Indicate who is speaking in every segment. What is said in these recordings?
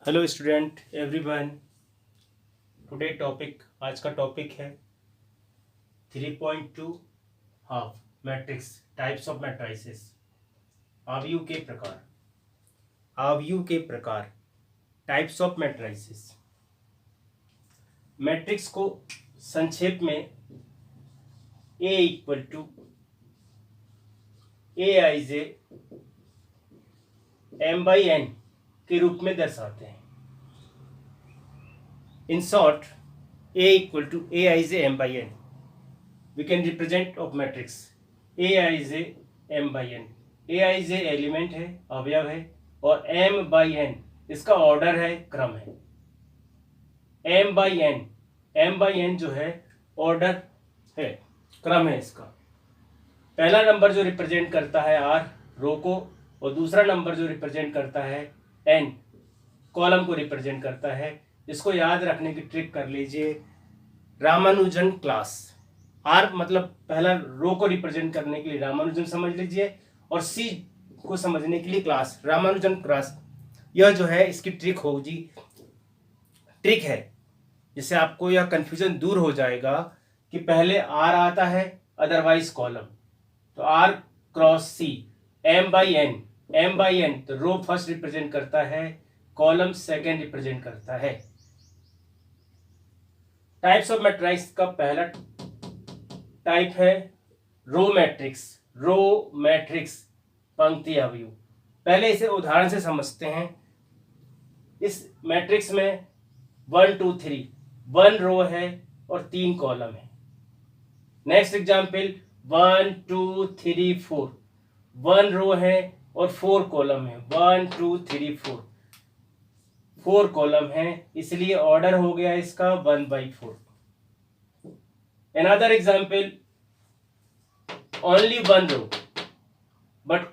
Speaker 1: Hello student everyone. आज का topic है 3.2 half matrix types of matrices. आव्यूह के प्रकार टाइप्स ऑफ मैट्रिसेस। मैट्रिक्स को संक्षेप में A equal to AIJ M/n के रूप में दर्शाते हैं। In short, A equal to Aij M/n. We can represent of matrix Aij M/n. Aij element है, अवयव है, और M/n इसका ऑर्डर है, क्रम है। M/n जो है ऑर्डर है, क्रम है इसका। पहला नंबर जो रिप्रेजेंट करता है R रो को, और दूसरा नंबर जो रिप्रेजेंट करता है N कॉलम को रिप्रेजेंट करता है। इसको याद रखने की ट्रिक कर लीजिए, रामानुजन क्लास। आर मतलब पहला रो को रिप्रेजेंट करने के लिए रामानुजन समझ लीजिए, और सी को समझने के लिए क्लास, रामानुजन क्लास। यह जो है इसकी ट्रिक है, जिससे आपको यह कंफ्यूजन दूर हो जाएगा कि पहले आर आता है, अदरवाइज कॉलम। तो आर क्रॉस सी, M/n तो रो फर्स्ट रिप्रेजेंट करता है, कॉलम सेकेंड रिप्रेजेंट करता है। टाइप्स ऑफ मैट्रिक्स का पहला टाइप है रो मैट्रिक्स पंक्ति अवयव। पहले इसे उदाहरण से समझते हैं। इस मैट्रिक्स में 1 2 3 1 रो है और 3 कॉलम है। नेक्स्ट एग्जाम्पल 1 2 3 4 1 रो है और 4 कॉलम है। 1 2 3 4 कॉलम है, इसलिए ऑर्डर हो गया इसका 1/4। Another example, only 1 row but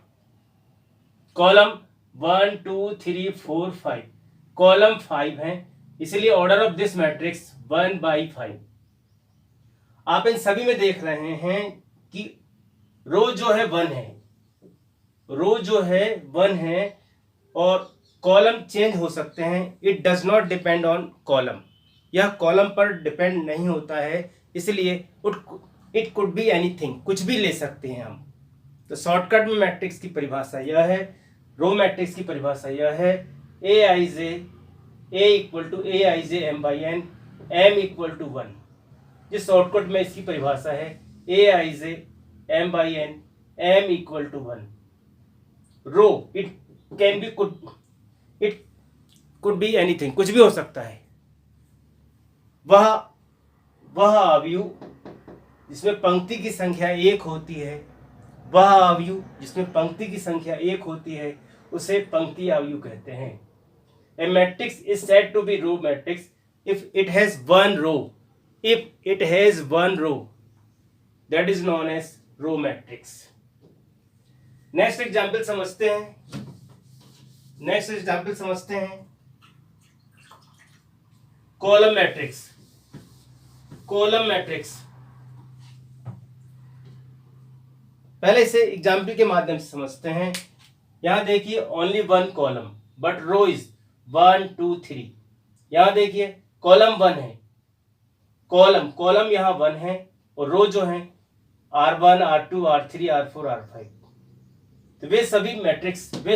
Speaker 1: column 1 2 3 4 5 column 5 है, इसलिए ऑर्डर ऑफ दिस मैट्रिक्स 1/5। आप इन सभी में देख रहे हैं कि रो जो है 1 है और कॉलम चेंज हो सकते हैं। It does not depend on column, यह कॉलम पर डिपेंड नहीं होता है, इसलिए इट कुड बी एनीथिंग, कुछ भी ले सकते हैं हम। तो शॉर्टकट में मैट्रिक्स की परिभाषा यह है, रो मैट्रिक्स की परिभाषा यह है, A equal to Aij M/n, M equal to 1। जिस शॉर्टकट में इसकी परिभाषा है Aij M/n, M equal to 1। Row it could be anything, कुछ भी हो सकता है। वह अवयव जिसमें पंक्ति की संख्या 1 होती है, उसे पंक्ति अवयव कहते हैं। A matrix is said to be row matrix if it has one row, that is known as row matrix. Next example समझते हैं। Column matrix. पहले इसे एग्जाम्पल के माध्यम से समझते हैं। यहां देखिए only 1 column but row is 1 2 3। यहां देखिए कॉलम 1 है, कॉलम यहां 1 है, और रो जो है R1 R2 R3 R4 R5। तो वे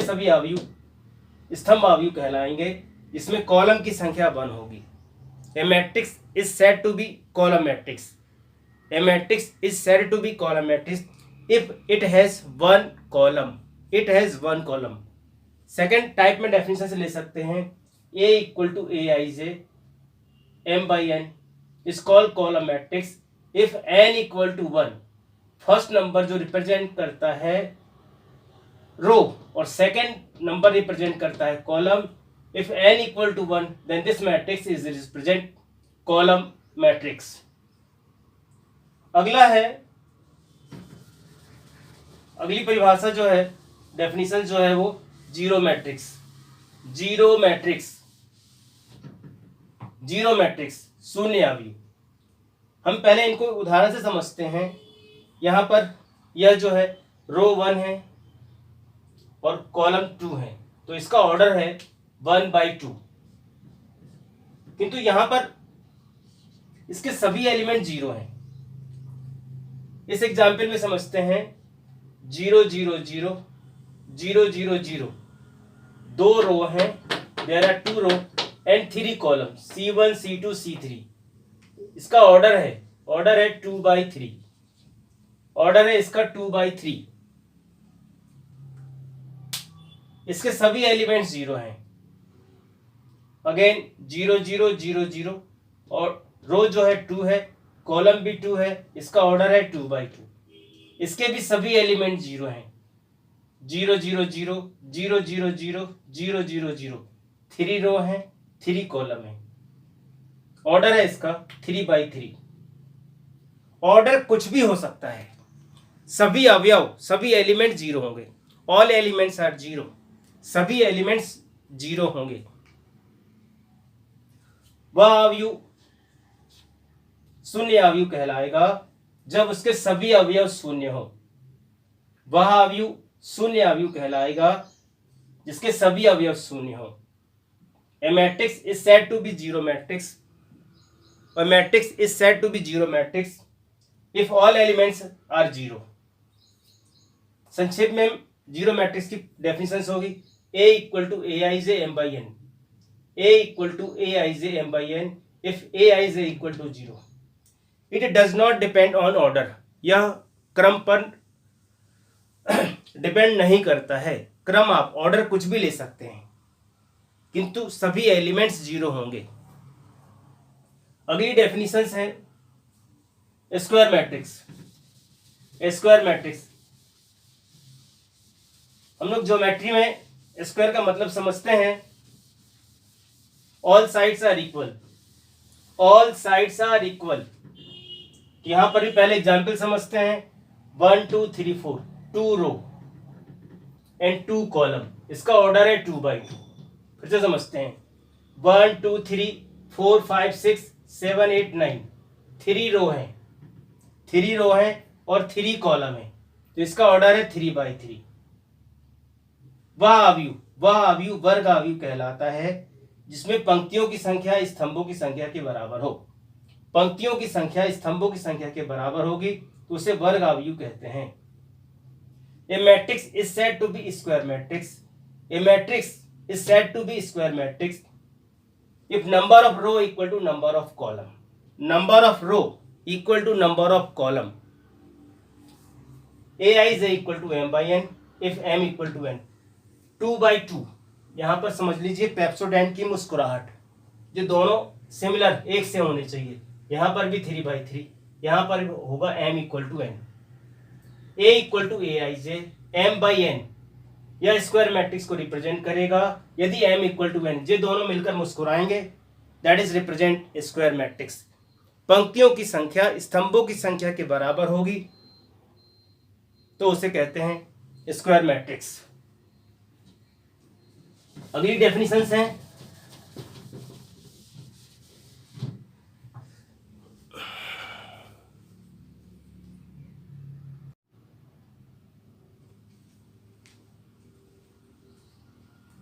Speaker 1: सभी अवयव स्तंभ अवयव कहलाएंगे, जिसमें कॉलम की संख्या 1 होगी। A matrix is said to be column matrix. A matrix is said to be column matrix if it has one column. Second type में डेफिनेशन से ले सकते हैं, A equal to Aij M/n is called column matrix if n equal to 1। First number जो represent करता है row और second number represent करता है column. If n equal to 1, then this matrix is represent column matrix. अगली परिभाषा जो है, डेफिनेशन जो है वो जीरो मैट्रिक्स, शून्य अवयव। हम पहले इनको उदाहरण से समझते हैं। यहाँ पर यह जो है रो 1 है और कॉलम 2 है, तो इसका ऑर्डर है 1/2। किंतु यहां पर इसके सभी एलिमेंट 0 हैं। इस एग्जाम्पल में समझते हैं 0 0 0 0 0 0 दो रो हैं, there are 2 row and 3 column C1 C2 C3। इसका ऑर्डर है 2/3, ऑर्डर है इसका 2/3। इसके सभी एलिमेंट्स 0 हैं। अगेन 0 0 0 0 और रो जो है 2 है, कॉलम भी 2 है, इसका ऑर्डर है 2/2। इसके भी सभी एलिमेंट 0 हैं। 0 0 0 0 0 0 0 0 0 3 रो हैं, 3 कॉलम है, ऑर्डर है इसका 3/3। ऑर्डर कुछ भी हो सकता है, सभी अवयव सभी एलिमेंट 0 होंगे। ऑल एलिमेंट्स आर 0, सभी एलिमेंट्स 0 होंगे। वह अवयव शून्य अवयव कहलाएगा जब उसके सभी अवयव शून्य हो। वह अवयव शून्य अवयव कहलाएगा जिसके सभी अवयव शून्य हो। A matrix is said to be zero matrix. A matrix is said to be zero matrix if all elements are zero. संक्षेप में जीरो मैट्रिक्स की डेफिनेशन होगी A equal to Aij m by n. A equal to Aij m by n if Aij equal to 0. It does not depend on order. यह क्रम पर depend नहीं करता है। क्रम आप ऑर्डर कुछ भी ले सकते हैं, किंतु सभी एलिमेंट्स 0 होंगे। अगली डेफिनेशंस है स्क्वायर मैट्रिक्स। स्क्वायर मैट्रिक्स हम लोग ज्योमेट्री में स्क्वायर का मतलब समझते हैं all sides are equal. All sides are equal. यहां पर भी पहले एग्जांपल समझते हैं 1 2 3 4 2 रो एंड 2 कॉलम, इसका ऑर्डर है 2/2। फिर से समझते हैं 1 2 3 4 5 6 7 8 9 3 रो हैं, 3 रो हैं और 3 कॉलम है, तो इसका ऑर्डर है 3/3। वह अवयव वर्ग अवयव कहलाता है जिसमें पंक्तियों की संख्या स्तंभों की संख्या के बराबर हो। पंक्तियों की संख्या स्तंभों की संख्या के बराबर होगी तो उसे वर्ग अवयव कहते हैं। A matrix is said to be square matrix. A matrix is said to be square matrix if number of row equal to number of column. Number of row equal to number of column. Aij equal to m by n if m equal to n. 2/2 यहाँ पर समझ लीजिए Pepsodent की मुस्कुराहट, जो दोनों similar एक से होने चाहिए। यहाँ पर भी 3/3, यहाँ पर होगा m equal to n. A equal to Aij m by n यह स्क्वायर मैट्रिक्स को रिप्रेजेंट करेगा। यदि m equal to n ये दोनों मिलकर मुस्कुराएंगे, that is represent square matrix. पंक्तियों की संख्या स्तंभों की संख्या के बराबर होगी तो उसे कहते हैं स्क्वायर मैट्रिक्स। अगली डेफिनेशंस हैं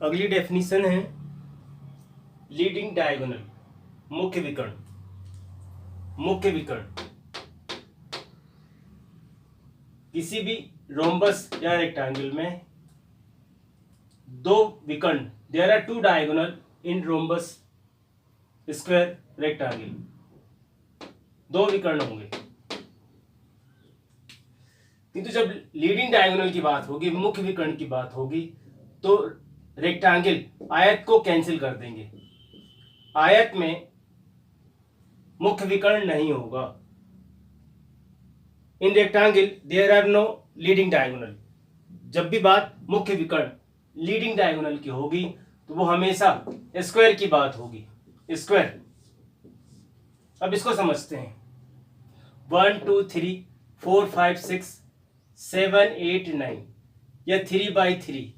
Speaker 1: अगली डेफिनेशन है लीडिंग डायगोनल, मुख्य विकर्ण। मुख्य विकर्ण किसी भी रोम्बस या रेक्टेंगल में दो विकर्ण, there are 2 diagonal in rhombus square rectangle, 2 विकर्ण होंगे। किंतु जब लीडिंग डायगोनल की बात होगी, मुख्य विकर्ण की बात होगी, तो रेक्टेंगल आयत को कैंसिल कर देंगे। आयत में मुख्य विकर्ण नहीं होगा। In rectangle there are no leading diagonal. जब भी बात मुख्य विकर्ण लीडिंग डायगोनल की होगी तो वो हमेशा स्क्वायर की बात होगी। स्क्वायर, अब इसको समझते हैं 1 2 3 4 5 6 7 8 9 यह 3/3,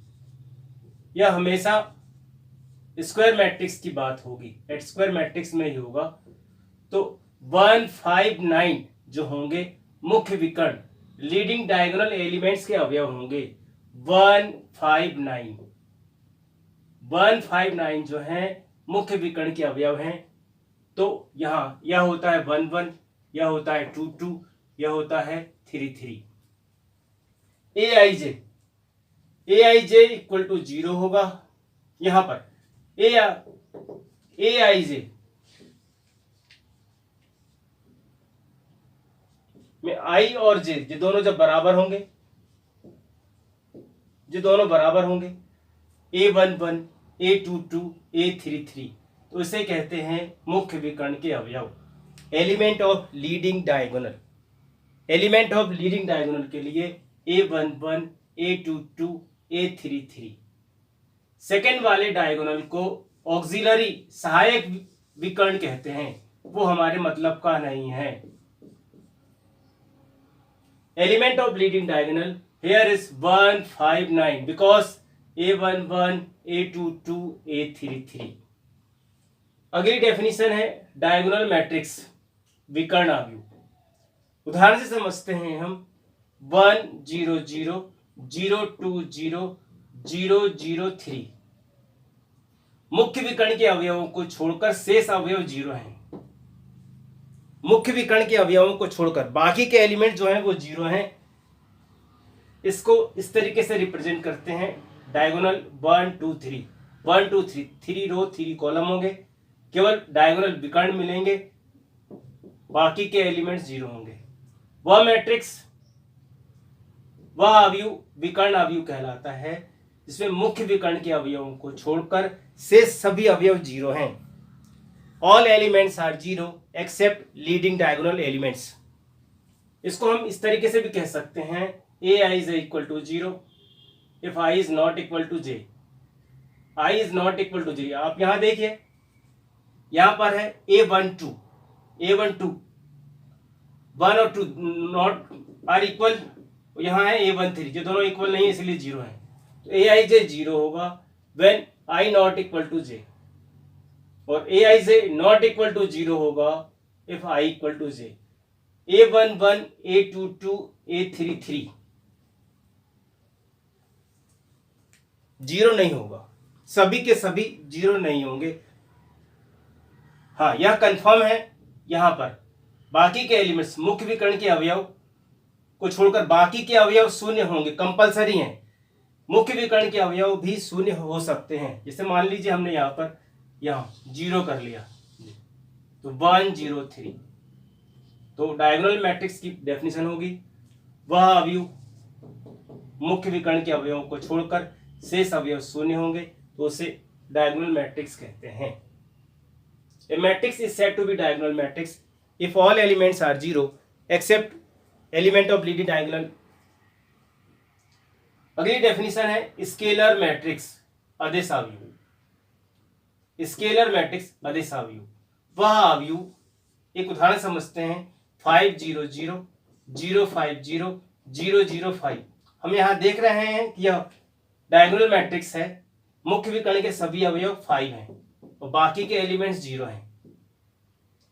Speaker 1: यह हमेशा स्क्वायर मैट्रिक्स की बात होगी। स्क्वायर मैट्रिक्स में ही होगा। तो 1 5 9 जो होंगे मुख्य विकर्ण लीडिंग डायगोनल एलिमेंट्स के अवयव होंगे। 1 5 9 1 5 9 जो है मुख्य विकर्ण के अवयव हैं तो यहाँ यह होता है 1 1, यह होता है 2 2, यह होता है 3 3। ए आई जे इक्वल टू 0 होगा। यहाँ पर ए आई जे में आई और जे ये दोनों जब बराबर होंगे, जो दोनों बराबर होंगे, A11, A22, A33, तो इसे कहते हैं मुख्य विकर्ण के अवयव, element of leading diagonal. Element of leading diagonal के लिए A11, A22, A33। सेकेंड वाले डायगोनल को ऑक्सिलरी सहायक विकर्ण कहते हैं, वो हमारे मतलब का नहीं है। Element of leading diagonal here is 159 because A11, A22, A33। अगली डेफिनेशन है डायगोनल मैट्रिक्स विकर्ण अवयव। उदाहरण से समझते हैं हम 1 0 0 0 2 0 0 0 3। मुख्य विकर्ण के अवयवों को छोड़कर शेष अवयव 0 हैं। मुख्य विकर्ण के अवयवों को छोड़कर बाकी के एलिमेंट जो हैं वो 0 हैं। इसको इस तरीके से रिप्रेजेंट करते हैं, डायगोनल 1 2 3 1 2 3, 3 रो 3 कॉलम होंगे, केवल डायगोनल विकर्ण मिलेंगे, बाकी के एलिमेंट्स 0 होंगे। वह मैट्रिक्स, वह अवयव विकर्ण अवयव कहलाता है जिसमें मुख्य विकर्ण के अवयवों को छोड़कर शेष सभी अवयव 0 हैं। All elements are 0 except leading diagonal elements. इसको हम इस तरीके से भी कह सकते हैं, ai is equal to 0 if I is not equal to j। I is not equal to j। आप यहां देखिए, यहां पर है A12, A12 1 और 2 नॉट आर इक्वल, यहां है A13 जो दोनों इक्वल नहीं है इसलिए 0 है। तो aij 0 होगा when I not equal to j, और aij not equal to 0 होगा if I equal to j। A11, A22, A33 0 नहीं होगा, सभी के सभी 0 नहीं होंगे। हाँ, यह कंफर्म है। यहां पर बाकी के एलिमेंट्स मुख्य विकर्ण के अवयव को छोड़कर बाकी के अवयव शून्य होंगे, कंपलसरी हैं। मुख्य विकर्ण के अवयव भी शून्य हो सकते हैं। जैसे मान लीजिए हमने यहाँ पर 0 कर लिया तो 1 0 3, तो डायगोनल मैट्रिक्स की डेफिनेशन होगी, वह अवयव मुख्य विकर्ण के अवयवों को छोड़कर शेष अवयव शून्य होंगे, तो उसे डायगोनल मैट्रिक्स कहते हैं। A matrix is said to be diagonal matrix if all elements are 0 except element of leading diagonal. अगली डेफिनेशन है स्केलर मैट्रिक्स अदिश अवयव। स्केलर मैट्रिक्स अदिश अवयव, वह अवयव, एक उदाहरण समझते हैं 5 0 0 0 5 0 0 0 5। हम यहाँ देख रहे हैं कि यह डायगोनल मैट्रिक्स है, मुख्य विकर्ण के सभी अवयव 5 हैं और बाकी के एलिमेंट्स 0 हैं।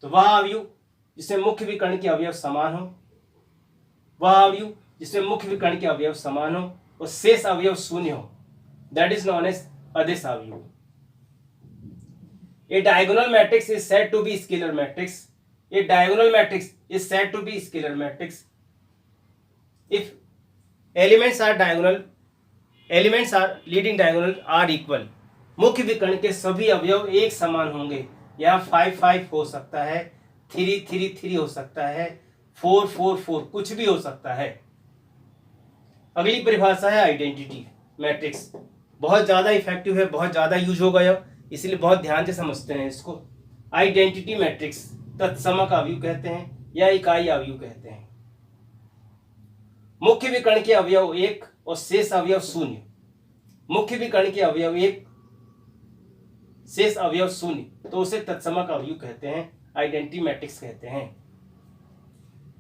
Speaker 1: तो वह अवयव जिसमें मुख्य विकर्ण के अवयव समान हो, वह अवयव जिसमें मुख्य विकर्ण के अवयव समान हो और शेष अवयव शून्य हो, दैट इज नॉन एज अदिश अवयव। A diagonal matrix is said to be scalar matrix. A diagonal matrix is said to be scalar matrix if elements are diagonal, elements are leading diagonal are equal। मुख्य विकर्ण के सभी अवयव एक समान होंगे। यहाँ 5 5 हो सकता है, 3 3 3 हो सकता है, 4 4 4 कुछ भी हो सकता है। अगली परिभाषा है आइडेंटिटी मैट्रिक्स। बहुत ज्यादा इफेक्टिव है, बहुत ज्यादा यूज होगा यह, इसलिए बहुत ध्यान से समझते हैं इसको। आइडेंटिटी मैट्रिक्स तत्समक अवयव कहते हैं या इकाई अवयव कहते हैं। मुख्य विकर्ण के अवयव 1 और शेष अवयव 0। मुख्य विकर्ण के अवयव 1, शेष अवयव 0, तो उसे तत्समक अवयव कहते हैं, आइडेंटिटी मैट्रिक्स कहते हैं।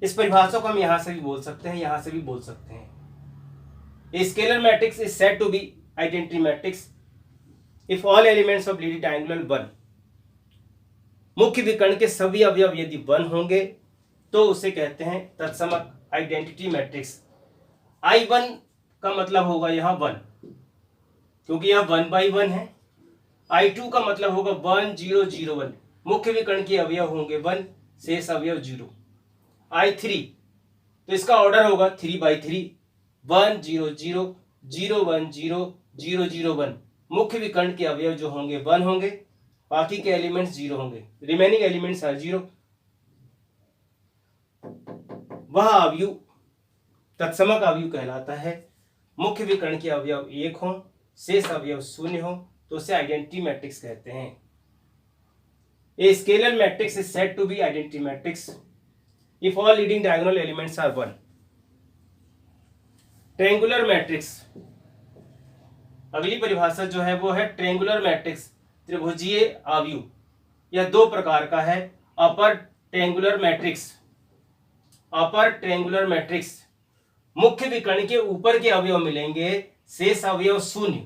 Speaker 1: इस परिभाषा को हम यहां से भी बोल सकते हैं, यहां से भी बोल सकते हैं। A scalar matrix is said to be identity matrix if all elements of leading diagonal 1। मुख्य विकर्ण के सभी अवयव यदि 1 होंगे तो उसे कहते हैं तत्समक आइडेंटिटी मैट्रिक्स। I1 का मतलब होगा यहाँ 1, क्योंकि यह 1 by 1 है। I2 का मतलब होगा 1 0 0 1, मुख्य विकर्ण के अवयव होंगे 1, शेष अवयव 0। I3 तो इसका ऑर्डर होगा 3/3, 1 0 0 0 1 0 0 0 1। मुख्य विकर्ण के अवयव जो होंगे 1 होंगे, बाकी के एलिमेंट्स 0 होंगे, रिमेनिंग एलिमेंट्स आर 0। वह अवयव तत्समक अवयव कहलाता है। मुख्य विकर्ण के अवयव 1 हो, शेष अवयव 0 हो, तो उसे आइडेंटिटी मैट्रिक्स कहते हैं। A scalar matrix is said to be identity matrix if all leading diagonal elements are 1। Triangular matrix, अगली परिभाषा जो है वो है ट्रायंगुलर मैट्रिक्स, त्रिभुजीय अवयव। यह दो प्रकार का है, अपर ट्रायंगुलर मैट्रिक्स, अपर ट्रायंगुलर मैट्रिक्स, मुख्य विकर्ण के ऊपर के अवयव मिलेंगे, शेष अवयव 0।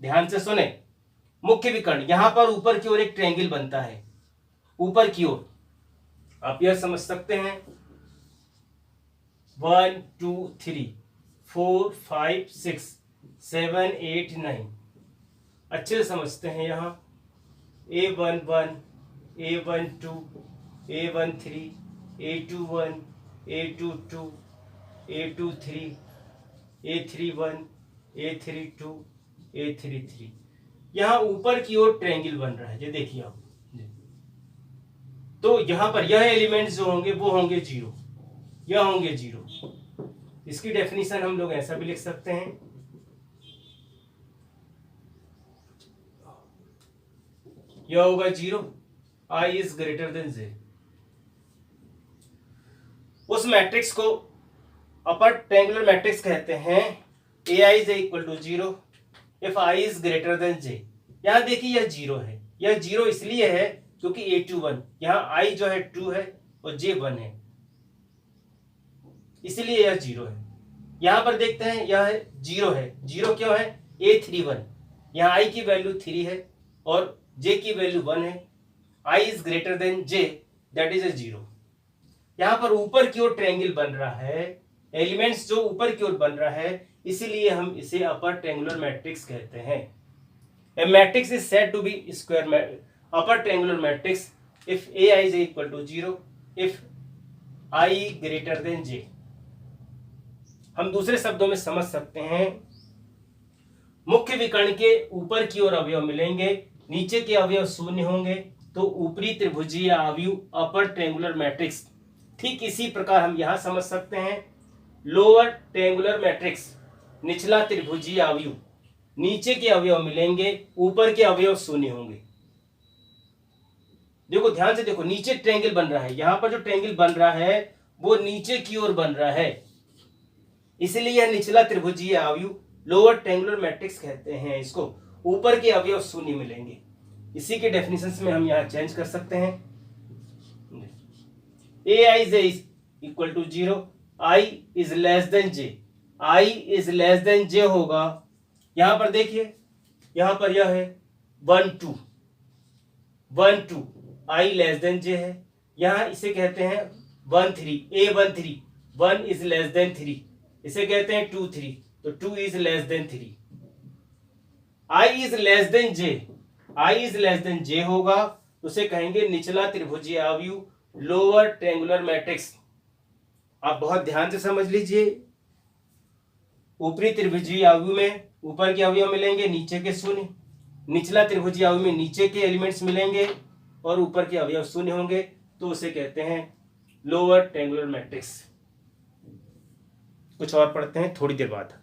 Speaker 1: ध्यान से सुने, मुख्य विकर्ण यहां पर ऊपर की ओर एक ट्रायंगल बनता है, ऊपर की ओर आप यह समझ सकते हैं 1 2 3 4 5 6 7 8 9। अच्छे से समझते हैं। यहाँ A11 A12 A13 A21 A22 A23 A31 A32 A33। यहाँ ऊपर की ओर ट्रायंगल बन रहा है, ये देखिए आप। तो यहाँ पर यह एलिमेंट्स जो होंगे वो होंगे 0, यह होंगे 0। इसकी डेफिनेशन हम लोग ऐसा भी लिख सकते हैं, यह होगा 0, I is greater than J। उस मैट्रिक्स को अपर ट्रायंगुलर मैट्रिक्स कहते हैं। AI is equal to 0 if I is greater than J। यहाँ देखिए यह 0 है, यह 0 इसलिए है क्योंकि A21 यहाँ I जो है 2 है और J 1 है, इसलिए यह 0 है। यहाँ पर देखते हैं यह 0 है, 0 क्यों है? A31 यहाँ I की वैल्यू 3 है और J की वैल्यू 1 है। I is greater than J, that is a 0। यहाँ पर ऊपर की ओर ट्रायंगल बन रहा है, एलिमेंट्स जो ऊपर की ओर बन रहा है, इसीलिए हम इसे अपर ट्रायंगुलर मैट्रिक्स कहते हैं। A matrix is said to be square upper triangular matrix if AI is equal to 0 if I greater than J। हम दूसरे शब्दों में समझ सकते हैं, मुख्य विकर्ण के ऊपर की ओर अवयव मिलेंगे, नीचे के अवयव 0 होंगे, तो ऊपरी त्रिभुजीय अवयव अपर ट्रायंगुलर मैट्रिक्स। ठीक इसी प्रकार हम यहां समझ सकते हैं, लोअर ट्रायंगुलर मैट्रिक्स, निचला त्रिभुजीय अवयव, नीचे के अवयव मिलेंगे, ऊपर के अवयव 0 होंगे। देखो ध्यान से देखो, नीचे ट्रायंगल बन रहा है, यहां पर जो ट्रायंगल बन रहा है वो नीचे की ओर बन रहा है, इसलिए यह निचला त्रिभुजीय अवयव लोअर ट्रायंगुलर मैट्रिक्स कहते हैं इसको। ऊपर के अवयव 0 मिलेंगे, इसी के डेफिनेशन में हम यहां चेंज कर सकते हैं। AI is equal to 0, I is less than J, I is less than J होगा। यहां पर देखिए, यहां पर यह है 1 2 1 2, I लेस देन J है। यहां इसे कहते हैं 1 3 A13 1 इज लेस देन 3, इसे कहते हैं 2 3, तो 2 is less then 3। I is less than J, I is less than J होगा, उसे कहेंगे निचला त्रिभुजीय अवयव लोअर ट्रायंगुलर मैट्रिक्स। आप बहुत ध्यान से समझ लीजिए, ऊपरी त्रिभुजीय अवयव में ऊपर के अवयव मिलेंगे, नीचे के 0। निचला त्रिभुजीय अवयव में नीचे के एलिमेंट्स मिलेंगे और ऊपर के अवयव 0 होंगे, तो उसे कहते हैं लोअर ट्रायंगुलर मैट्रिक्स। कुछ और पढ़ते हैं थोड़ी देर बाद।